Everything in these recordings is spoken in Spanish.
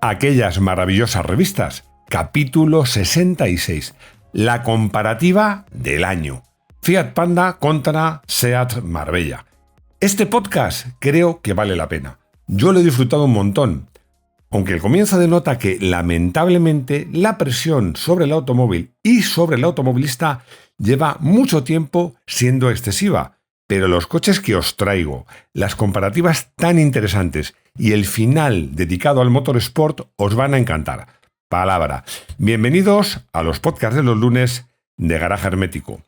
aquellas maravillosas revistas. Capítulo 66. La comparativa del año. Fiat Panda contra Seat Marbella. Este podcast creo que vale la pena. Yo lo he disfrutado un montón. Aunque el comienzo denota que, lamentablemente, la presión sobre el automóvil y sobre el automovilista lleva mucho tiempo siendo excesiva. Pero los coches que os traigo, las comparativas tan interesantes y el final dedicado al motorsport os van a encantar. Palabra. Bienvenidos a los podcasts de los lunes de Garaje Hermético.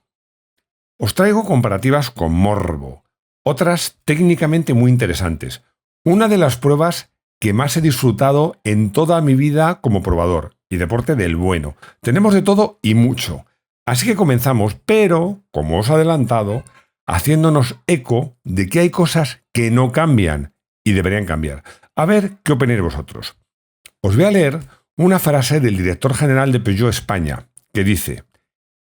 Os traigo comparativas con morbo, otras técnicamente muy interesantes. Una de las pruebas que más he disfrutado en toda mi vida como probador y deporte del bueno. Tenemos de todo y mucho. Así que comenzamos, pero, como os he adelantado, haciéndonos eco de que hay cosas que no cambian y deberían cambiar. A ver qué opináis vosotros. Os voy a leer una frase del director general de Peugeot España, que dice: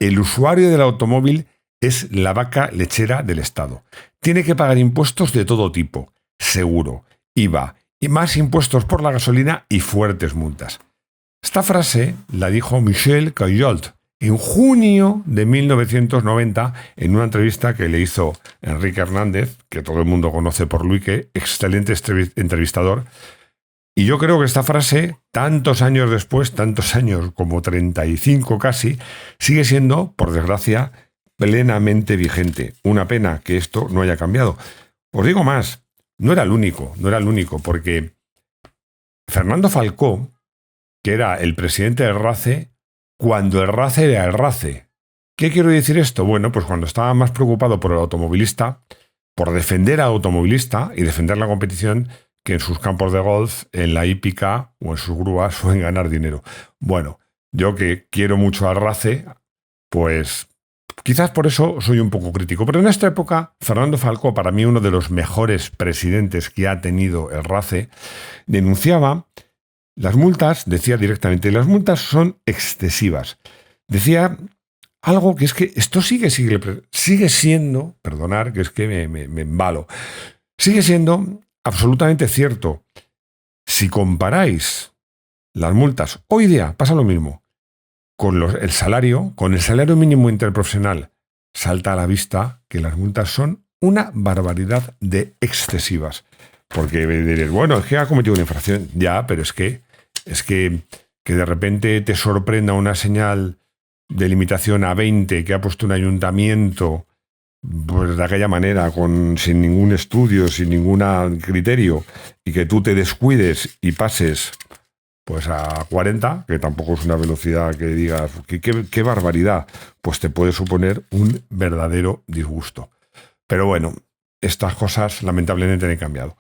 el usuario del automóvil es la vaca lechera del Estado. Tiene que pagar impuestos de todo tipo, seguro, IVA y más impuestos por la gasolina y fuertes multas. Esta frase la dijo Michel Caillolt en junio de 1990 en una entrevista que le hizo Enrique Hernández, que todo el mundo conoce por Luike, excelente entrevistador. Y yo creo que esta frase, tantos años después, tantos años como 35 casi, sigue siendo, por desgracia, plenamente vigente. Una pena que esto no haya cambiado. Os digo más, no era el único, porque Fernando Falcó, que era el presidente del RACE, cuando el RACE era el RACE. ¿Qué quiero decir esto? Bueno, pues cuando estaba más preocupado por el automovilista, por defender al automovilista y defender la competición, que en sus campos de golf, en la hípica o en sus grúas suelen ganar dinero. Bueno, yo que quiero mucho al RACE, pues quizás por eso soy un poco crítico. Pero en esta época, Fernando Falcó, para mí uno de los mejores presidentes que ha tenido el RACE, denunciaba las multas, decía directamente, las multas son excesivas. Decía algo que es que esto sigue siendo, perdonar que es que me embalo, sigue siendo absolutamente cierto. Si comparáis las multas, hoy día pasa lo mismo, con el salario mínimo interprofesional, salta a la vista que las multas son una barbaridad de excesivas. Porque diréis, bueno, es que ha cometido una infracción. Ya, pero es que de repente te sorprenda una señal de limitación a 20 que ha puesto un ayuntamiento, pues de aquella manera, sin ningún estudio, sin ningún criterio, y que tú te descuides y pases pues a 40, que tampoco es una velocidad que digas, qué barbaridad, pues te puede suponer un verdadero disgusto. Pero bueno, estas cosas lamentablemente han cambiado.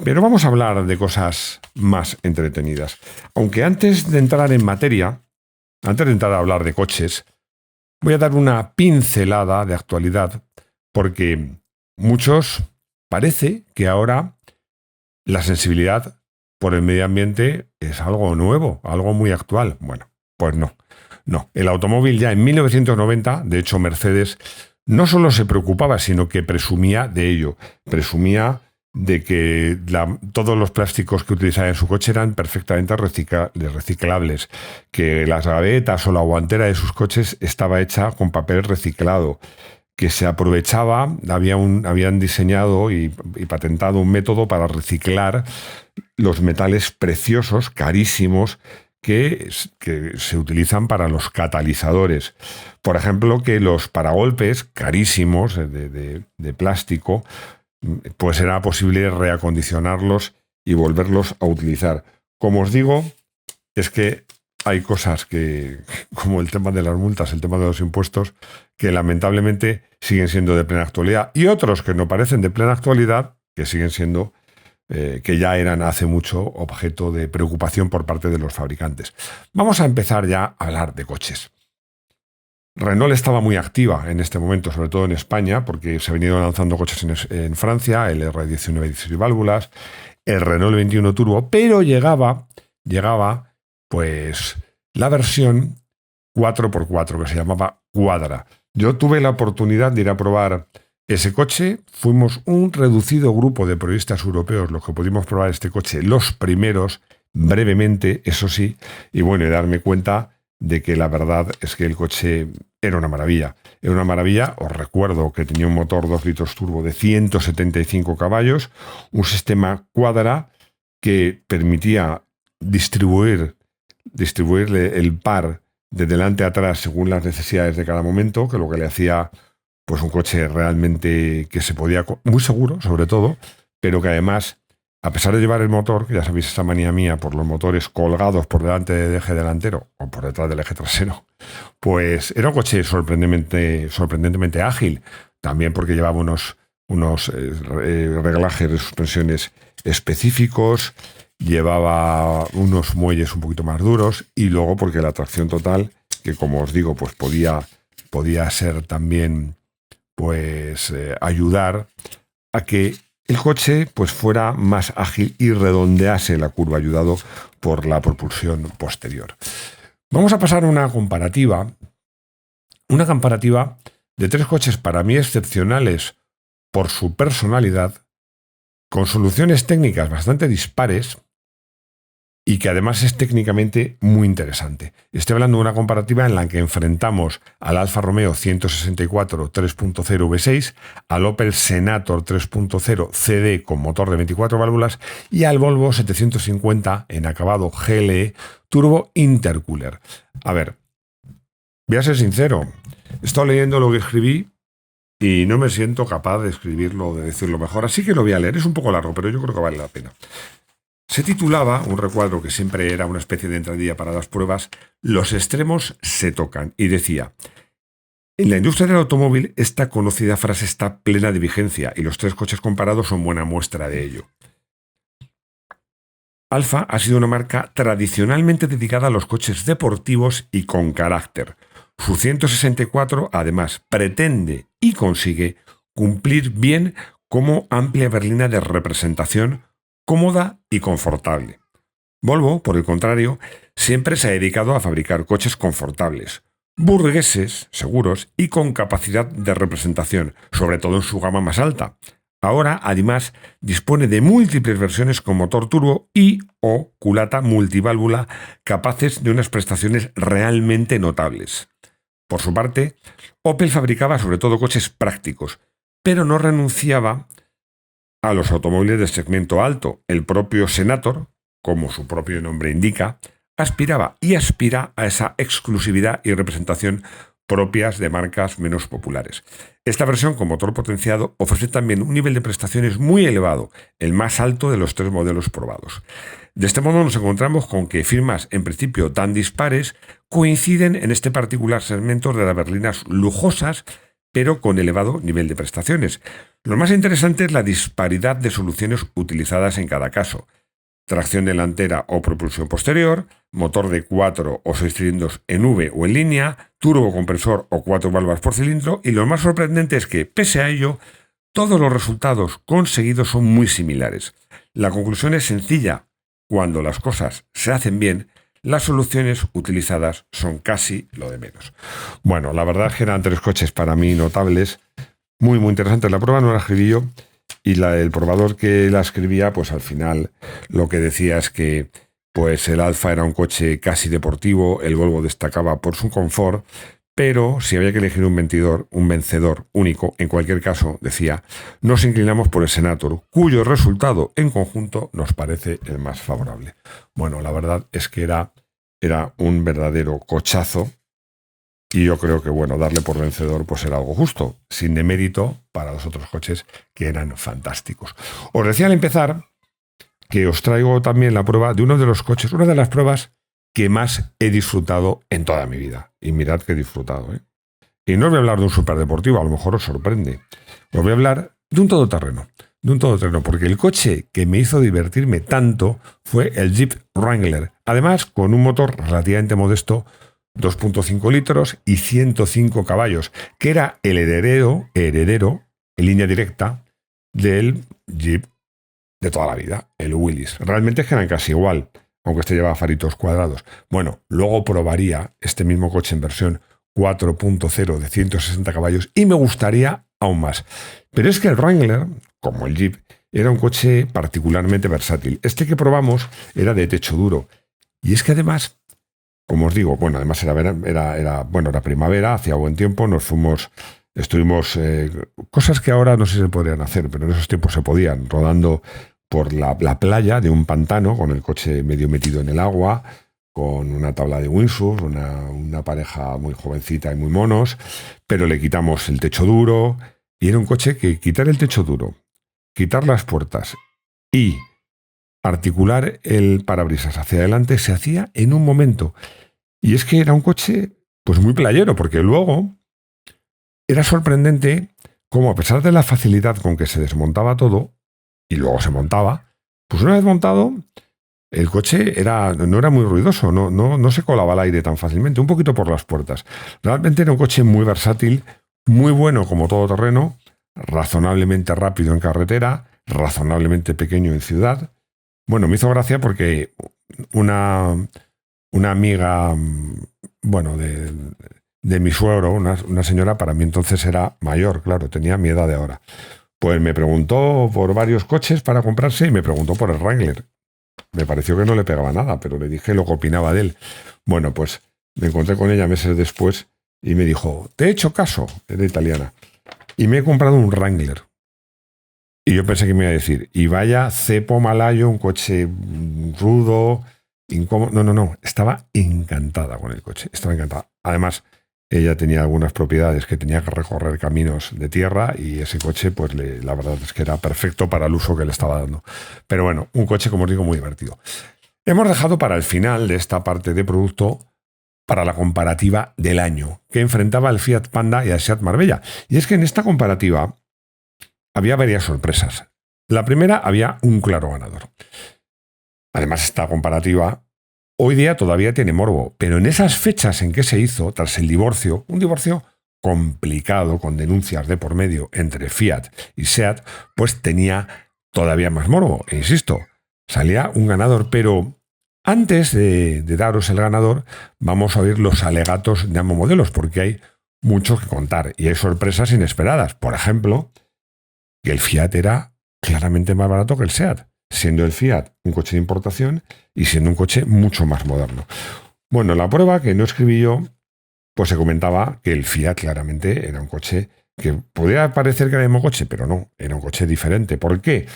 Pero vamos a hablar de cosas más entretenidas. Aunque antes de entrar en materia, antes de entrar a hablar de coches, voy a dar una pincelada de actualidad, porque muchos parece que ahora la sensibilidad por el medio ambiente es algo nuevo, algo muy actual. Bueno, pues no. El automóvil ya en 1990, de hecho Mercedes, no solo se preocupaba, sino que presumía de ello. Presumía de que todos los plásticos que utilizaba en su coche eran perfectamente reciclables, que las gavetas o la guantera de sus coches estaba hecha con papel reciclado, que se aprovechaba, habían diseñado y patentado un método para reciclar los metales preciosos, carísimos, que se utilizan para los catalizadores. Por ejemplo, que los paragolpes carísimos de plástico, pues era posible reacondicionarlos y volverlos a utilizar. Como os digo, es que hay cosas que, como el tema de las multas, el tema de los impuestos, que lamentablemente siguen siendo de plena actualidad, y otros que no parecen de plena actualidad, que siguen siendo, que ya eran hace mucho objeto de preocupación por parte de los fabricantes. Vamos a empezar ya a hablar de coches. Renault estaba muy activa en este momento, sobre todo en España, porque se han venido lanzando coches en Francia, el R19 16 válvulas, el Renault 21 Turbo, pero llegaba pues la versión 4x4, que se llamaba Quadra. Yo tuve la oportunidad de ir a probar ese coche. Fuimos un reducido grupo de periodistas europeos los que pudimos probar este coche, los primeros. brevemente, eso sí, y bueno, y darme cuenta de que la verdad es que el coche era una maravilla. Era una maravilla. Os recuerdo que tenía un motor 2 litros turbo de 175 caballos, un sistema Quadra que permitía distribuirle el par de delante a atrás según las necesidades de cada momento, que lo que le hacía pues un coche realmente que se podía, muy seguro sobre todo, pero que además, a pesar de llevar el motor, que ya sabéis esa manía mía por los motores colgados por delante del eje delantero o por detrás del eje trasero, pues era un coche sorprendentemente ágil, también porque llevaba unos reglajes de suspensiones específicos, llevaba unos muelles un poquito más duros y luego porque la tracción total, que como os digo, pues podía ser también pues ayudar a que el coche pues fuera más ágil y redondease la curva, ayudado por la propulsión posterior. Vamos a pasar a una comparativa de 3 coches para mí excepcionales por su personalidad, con soluciones técnicas bastante dispares y que además es técnicamente muy interesante. Estoy hablando de una comparativa en la que enfrentamos al Alfa Romeo 164 3.0 V6, al Opel Senator 3.0 CD con motor de 24 válvulas y al Volvo 750 en acabado GLE Turbo Intercooler. A ver, voy a ser sincero, he estado leyendo lo que escribí y no me siento capaz de escribirlo o de decirlo mejor, así que lo voy a leer. Es un poco largo, pero yo creo que vale la pena. Se titulaba, un recuadro que siempre era una especie de entradilla para las pruebas, Los extremos se tocan, y decía: en la industria del automóvil esta conocida frase está plena de vigencia y los 3 coches comparados son buena muestra de ello. Alfa ha sido una marca tradicionalmente dedicada a los coches deportivos y con carácter. Su 164, además, pretende y consigue cumplir bien como amplia berlina de representación cómoda y confortable. Volvo, por el contrario, siempre se ha dedicado a fabricar coches confortables, burgueses, seguros y con capacidad de representación, sobre todo en su gama más alta. Ahora, además, dispone de múltiples versiones con motor turbo y o culata multiválvula capaces de unas prestaciones realmente notables. Por su parte, Opel fabricaba sobre todo coches prácticos, pero no renunciaba a los automóviles de segmento alto. El propio Senator, como su propio nombre indica, aspiraba y aspira a esa exclusividad y representación propias de marcas menos populares. Esta versión con motor potenciado ofrece también un nivel de prestaciones muy elevado, el más alto de los 3 modelos probados. De este modo nos encontramos con que firmas en principio tan dispares coinciden en este particular segmento de las berlinas lujosas, pero con elevado nivel de prestaciones. Lo más interesante es la disparidad de soluciones utilizadas en cada caso. Tracción delantera o propulsión posterior, motor de 4 o 6 cilindros en V o en línea, turbocompresor o 4 válvulas por cilindro, y lo más sorprendente es que, pese a ello, todos los resultados conseguidos son muy similares. La conclusión es sencilla: cuando las cosas se hacen bien, las soluciones utilizadas son casi lo de menos. Bueno, la verdad es que eran 3 coches para mí notables, muy interesantes. La prueba no la escribí yo, y el probador que la escribía, pues al final lo que decía es que pues el Alfa era un coche casi deportivo, el Volvo destacaba por su confort, pero si había que elegir un vencedor único, en cualquier caso, decía, nos inclinamos por el Senator, cuyo resultado en conjunto nos parece el más favorable. Bueno, la verdad es que era un verdadero cochazo, y yo creo que, bueno, darle por vencedor pues era algo justo, sin demérito para los otros coches que eran fantásticos. Os decía al empezar que os traigo también la prueba de uno de los coches, una de las pruebas que más he disfrutado en toda mi vida. Y mirad que he disfrutado, ¿eh? Y no os voy a hablar de un superdeportivo, a lo mejor os sorprende. Os voy a hablar de un todoterreno, porque el coche que me hizo divertirme tanto fue el Jeep Wrangler. Además, con un motor relativamente modesto, 2.5 litros y 105 caballos, que era el heredero en línea directa del Jeep de toda la vida, el Willys. Realmente es que eran casi igual, aunque este llevaba faritos cuadrados. Bueno, luego probaría este mismo coche en versión 4.0 de 160 caballos y me gustaría aún más. Pero es que el Wrangler, como el Jeep, era un coche particularmente versátil. Este que probamos era de techo duro. Y es que además, como os digo, bueno, además era primavera, hacía buen tiempo, estuvimos, cosas que ahora no sé si se podrían hacer, pero en esos tiempos se podían, rodando por la playa de un pantano, con el coche medio metido en el agua, con una tabla de windsurf, una pareja muy jovencita y muy monos, pero le quitamos el techo duro, y era un coche que quitar el techo duro, quitar las puertas y articular el parabrisas hacia adelante se hacía en un momento. Y es que era un coche pues muy playero, porque luego era sorprendente cómo, a pesar de la facilidad con que se desmontaba todo, y luego se montaba, pues una vez montado, el coche no era muy ruidoso, no se colaba al aire tan fácilmente, un poquito por las puertas. Realmente era un coche muy versátil, muy bueno como todoterreno, razonablemente rápido en carretera, razonablemente pequeño en ciudad. Bueno, me hizo gracia porque una amiga, bueno, de mi suegro, una señora, para mí entonces era mayor, claro, tenía mi edad de ahora. Pues me preguntó por varios coches para comprarse y me preguntó por el Wrangler. Me pareció que no le pegaba nada, pero le dije lo que opinaba de él. Bueno, pues me encontré con ella meses después y me dijo, te he hecho caso, era italiana, y me he comprado un Wrangler. Y yo pensé que me iba a decir, y vaya cepo malayo, un coche rudo, incómodo. No, estaba encantada con el coche, estaba encantada. Además, ella tenía algunas propiedades que tenía que recorrer caminos de tierra y ese coche, pues la verdad es que era perfecto para el uso que le estaba dando. Pero bueno, un coche, como os digo, muy divertido. Hemos dejado para el final de esta parte de producto para la comparativa del año, que enfrentaba al Fiat Panda y al Seat Marbella. Y es que en esta comparativa había varias sorpresas. La primera, había un claro ganador. Además, esta comparativa hoy día todavía tiene morbo, pero en esas fechas en que se hizo, tras el divorcio, un divorcio complicado, con denuncias de por medio entre Fiat y Seat, pues tenía todavía más morbo. E insisto, salía un ganador, pero antes de daros el ganador, vamos a oír los alegatos de ambos modelos, porque hay mucho que contar y hay sorpresas inesperadas. Por ejemplo, que el Fiat era claramente más barato que el Seat, siendo el Fiat un coche de importación y siendo un coche mucho más moderno. Bueno, la prueba que no escribí yo, pues se comentaba que el Fiat claramente era un coche que podría parecer que era el mismo coche, pero no, era un coche diferente. ¿Por qué?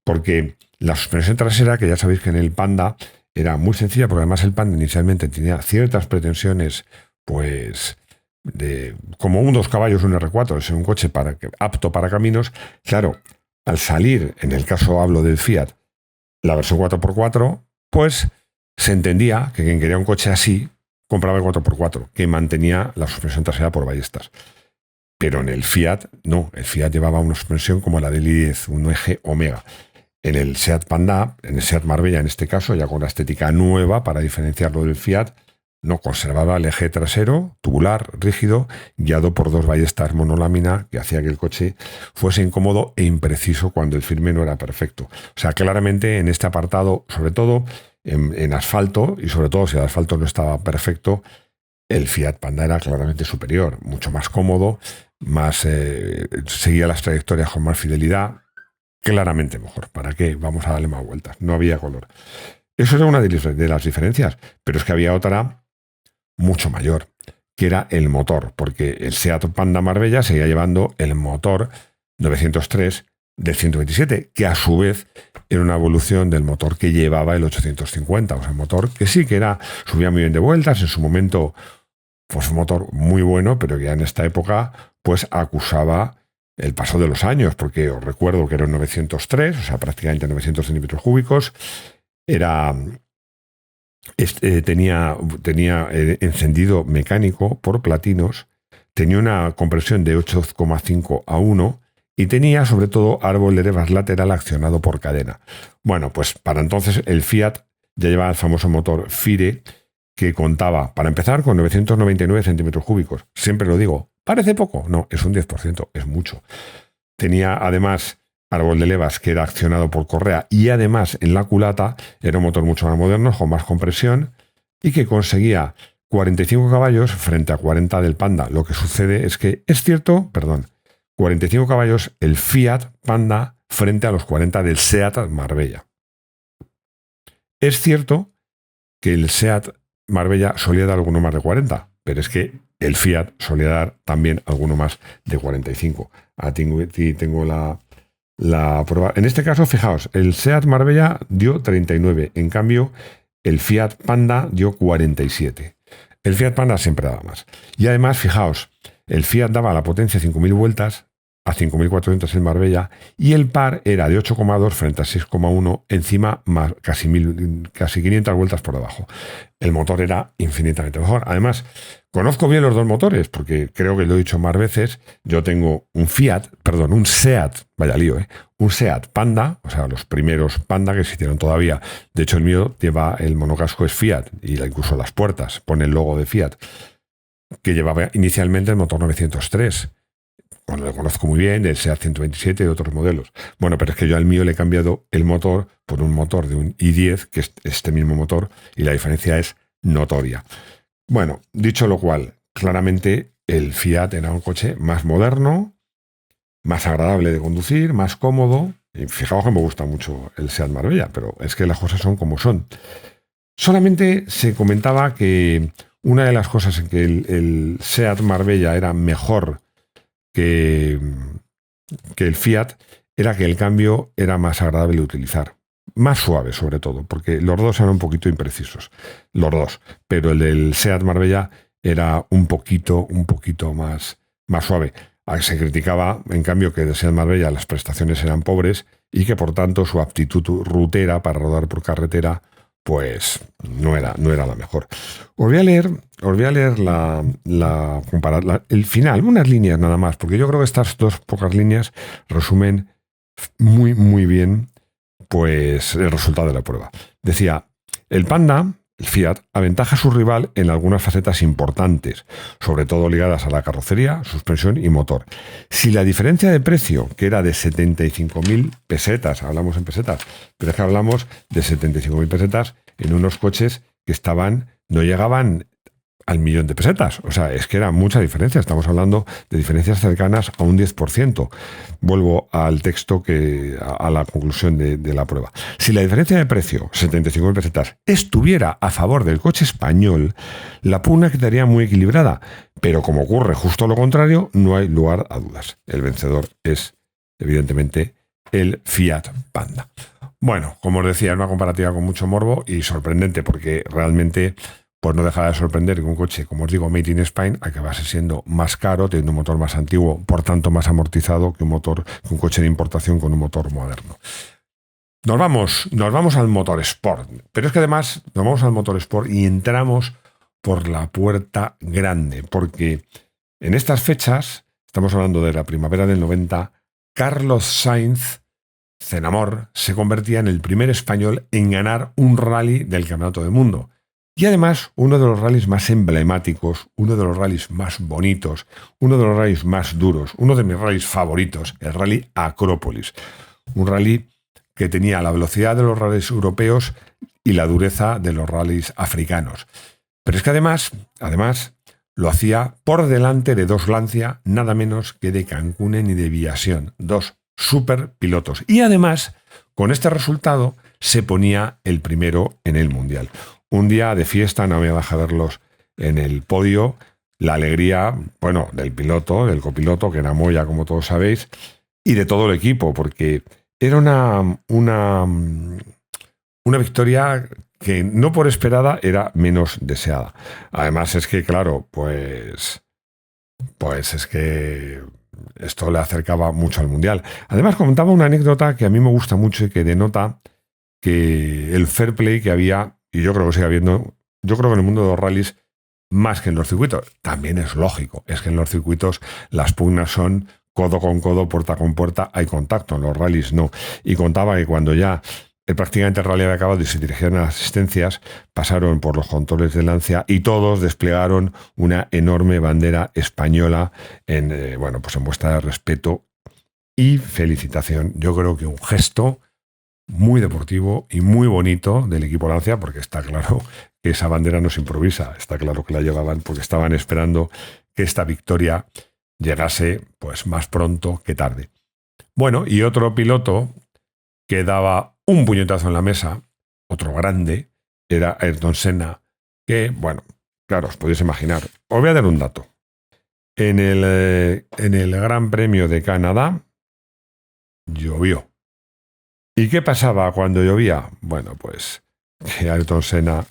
Porque la suspensión trasera, que ya sabéis que en el Panda era muy sencilla, porque además el Panda inicialmente tenía ciertas pretensiones, pues como un 2 caballos, un R4, es un coche apto para caminos. Claro, al salir, en el caso hablo del Fiat, la versión 4x4, pues se entendía que quien quería un coche así compraba el 4x4, que mantenía la suspensión trasera por ballestas. Pero en el Fiat, no, el Fiat llevaba una suspensión como la del i10, un eje Omega. En el Seat Panda, en el Seat Marbella en este caso, ya con la estética nueva para diferenciarlo del Fiat, no conservaba el eje trasero, tubular, rígido, guiado por 2 ballestas monolámina, que hacía que el coche fuese incómodo e impreciso cuando el firme no era perfecto. O sea, claramente en este apartado, sobre todo en asfalto, y sobre todo si el asfalto no estaba perfecto, el Fiat Panda era claramente superior, mucho más cómodo, seguía las trayectorias con más fidelidad, claramente mejor. ¿Para qué? Vamos a darle más vueltas. No había color. Eso era una de las diferencias, pero es que había otra mucho mayor, que era el motor, porque el Seat Panda Marbella seguía llevando el motor 903 del 127, que a su vez era una evolución del motor que llevaba el 850, o sea, un motor que sí que subía muy bien de vueltas, en su momento pues un motor muy bueno, pero que ya en esta época pues acusaba el paso de los años, porque os recuerdo que era un 903, o sea, prácticamente 900 centímetros cúbicos, tenía encendido mecánico por platinos, tenía una compresión de 8,5 a 1 y tenía sobre todo árbol de levas lateral accionado por cadena. Bueno, pues para entonces el Fiat ya llevaba el famoso motor Fire, que contaba, para empezar, con 999 centímetros cúbicos. Siempre lo digo, ¿parece poco? No, es un 10%, es mucho. Tenía además árbol de levas que era accionado por correa y además en la culata era un motor mucho más moderno, con más compresión y que conseguía 45 caballos frente a 40 del Panda. Lo que sucede es que, 45 caballos, el Fiat Panda frente a los 40 del SEAT Marbella. Es cierto que el SEAT Marbella solía dar alguno más de 40, pero es que el Fiat solía dar también alguno más de 45. Aquí tengo la prueba. En este caso, fijaos, el SEAT Marbella dio 39, en cambio el Fiat Panda dio 47. El Fiat Panda siempre daba más. Y además, fijaos, el Fiat daba la potencia 5.000 vueltas a 5.400 en Marbella y el par era de 8,2 frente a 6,1, encima más casi 500 vueltas por debajo. El motor era infinitamente mejor. Además, conozco bien los dos motores porque creo que lo he dicho más veces. Yo tengo un SEAT, vaya lío, un SEAT Panda, o sea, los primeros Panda que existieron todavía. De hecho, el mío lleva el monocasco es Fiat y incluso las puertas pone el logo de Fiat, que llevaba inicialmente el motor 903. Bueno, lo conozco muy bien, del SEAT 127 y de otros modelos. Bueno, pero es que yo al mío le he cambiado el motor por un motor de un i10, que es este mismo motor, y la diferencia es notoria. Bueno, dicho lo cual, claramente el Fiat era un coche más moderno, más agradable de conducir, más cómodo. Y fijaos que me gusta mucho el SEAT Marbella, pero es que las cosas son como son. Solamente se comentaba que una de las cosas en que el SEAT Marbella era mejor que el Fiat era que el cambio era más agradable de utilizar. Más suave, sobre todo, porque los dos eran un poquito imprecisos. Los dos. Pero el del SEAT Marbella era un poquito más suave. Se criticaba, en cambio, que del SEAT Marbella las prestaciones eran pobres y que, por tanto, su aptitud rutera para rodar por carretera pues no era la mejor. Os voy a leer el final, unas líneas nada más, porque yo creo que estas dos pocas líneas resumen muy, muy bien pues el resultado de la prueba. Decía, el Panda, el Fiat, aventaja a su rival en algunas facetas importantes, sobre todo ligadas a la carrocería, suspensión y motor. Si la diferencia de precio, que era de 75.000 pesetas, hablamos en pesetas, pero es que hablamos de 75.000 pesetas en unos coches que no llegaban al 1.000.000 de pesetas. O sea, es que era mucha diferencia. Estamos hablando de diferencias cercanas a un 10%. Vuelvo al texto, a la conclusión de la prueba. Si la diferencia de precio, 75.000 pesetas, estuviera a favor del coche español, la pugna quedaría muy equilibrada. Pero como ocurre justo lo contrario, no hay lugar a dudas. El vencedor es, evidentemente, el Fiat Panda. Bueno, como os decía, es una comparativa con mucho morbo y sorprendente, porque realmente pues no dejará de sorprender que un coche, como os digo, made in Spain, acabase siendo más caro, teniendo un motor más antiguo, por tanto más amortizado que un coche de importación con un motor moderno. Nos vamos al motor Sport, pero es que además nos vamos al motor Sport y entramos por la puerta grande, porque en estas fechas, estamos hablando de la primavera del 90, Carlos Sainz, Cenamor, se convertía en el primer español en ganar un rally del Campeonato del Mundo. Y además, uno de los rallies más emblemáticos, uno de los rallies más bonitos, uno de los rallies más duros, uno de mis rallies favoritos, el Rally Acrópolis. Un rally que tenía la velocidad de los rallies europeos y la dureza de los rallies africanos. Pero es que además lo hacía por delante de dos Lancia, nada menos que de Cancunen y de Viasion, dos super pilotos. Y además, con este resultado, se ponía el primero en el Mundial. Un día de fiesta, no me bajé a verlos en el podio, la alegría, bueno, del piloto, del copiloto, que era Moya, como todos sabéis, y de todo el equipo, porque era una victoria que no por esperada era menos deseada. Además es que, claro, pues es que esto le acercaba mucho al Mundial. Además comentaba una anécdota que a mí me gusta mucho y que denota que el fair play que había, y yo creo que sigue habiendo, yo creo que en el mundo de los rallies, más que en los circuitos, también es lógico, es que en los circuitos las pugnas son codo con codo, puerta con puerta, hay contacto, en los rallies no. Y contaba que cuando ya prácticamente el rally había acabado y se dirigían a las asistencias, pasaron por los controles de Lancia y todos desplegaron una enorme bandera española en muestra de respeto y felicitación. Yo creo que un gesto muy deportivo y muy bonito del equipo Lancia, porque está claro que esa bandera no se improvisa, está claro que la llevaban porque estaban esperando que esta victoria llegase pues más pronto que tarde. Bueno, y otro piloto que daba un puñetazo en la mesa, otro grande, era Ayrton Senna, que, bueno, claro, os podéis imaginar. Os voy a dar un dato. En el Gran Premio de Canadá llovió. ¿Y qué pasaba cuando llovía? Bueno, pues que Ayrton Senna,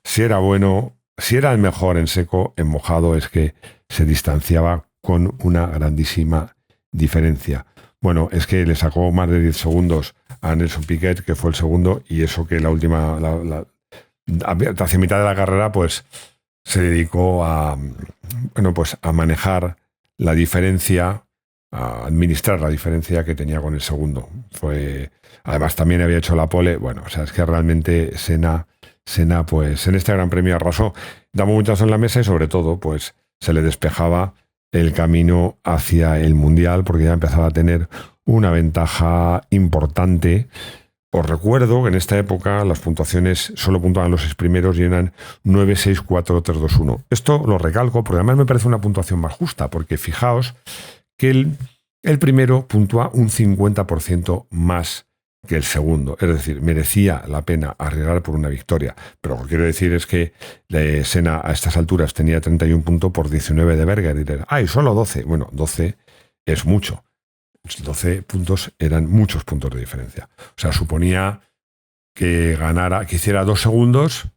si era bueno, si era el mejor en seco, en mojado, es que se distanciaba con una grandísima diferencia. Bueno, es que le sacó más de 10 segundos a Nelson Piquet, que fue el segundo, y eso que la última, hacia mitad de la carrera, pues se dedicó a, bueno, pues a manejar la diferencia, a administrar la diferencia que tenía con el segundo. Además también había hecho la pole. Bueno, o sea, es que realmente Senna, pues en este Gran Premio arrasó, daba muchas en la mesa y sobre todo, pues se le despejaba el camino hacia el Mundial porque ya empezaba a tener una ventaja importante. Os recuerdo que en esta época las puntuaciones solo puntuaban los 6 primeros y eran 9, 6, 4, 3, 2, 1. Esto lo recalco porque además me parece una puntuación más justa, porque fijaos que el primero puntúa un 50% más que el segundo. Es decir, merecía la pena arriesgar por una victoria. Pero lo que quiero decir es que Senna a estas alturas tenía 31 puntos por 19 de Berger. Y diré, ¡ay, solo 12! Bueno, 12 es mucho. 12 puntos eran muchos puntos de diferencia. O sea, suponía que hiciera 2 segundos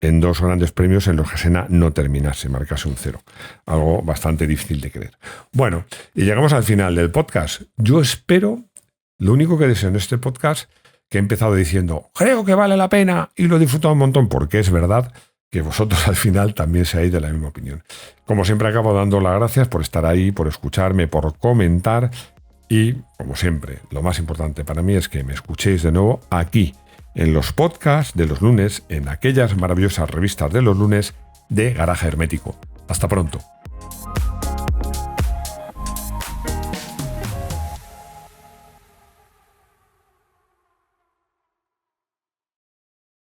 en 2 grandes premios en los que Senna no terminase, marcase un 0. Algo bastante difícil de creer. Bueno, y llegamos al final del podcast. Yo espero, lo único que deseo en este podcast, que he empezado diciendo, creo que vale la pena y lo he disfrutado un montón, porque es verdad que vosotros al final también seáis de la misma opinión. Como siempre acabo dando las gracias por estar ahí, por escucharme, por comentar y, como siempre, lo más importante para mí es que me escuchéis de nuevo aquí, en los podcasts de los lunes, en aquellas maravillosas revistas de los lunes de Garaje Hermético. Hasta pronto.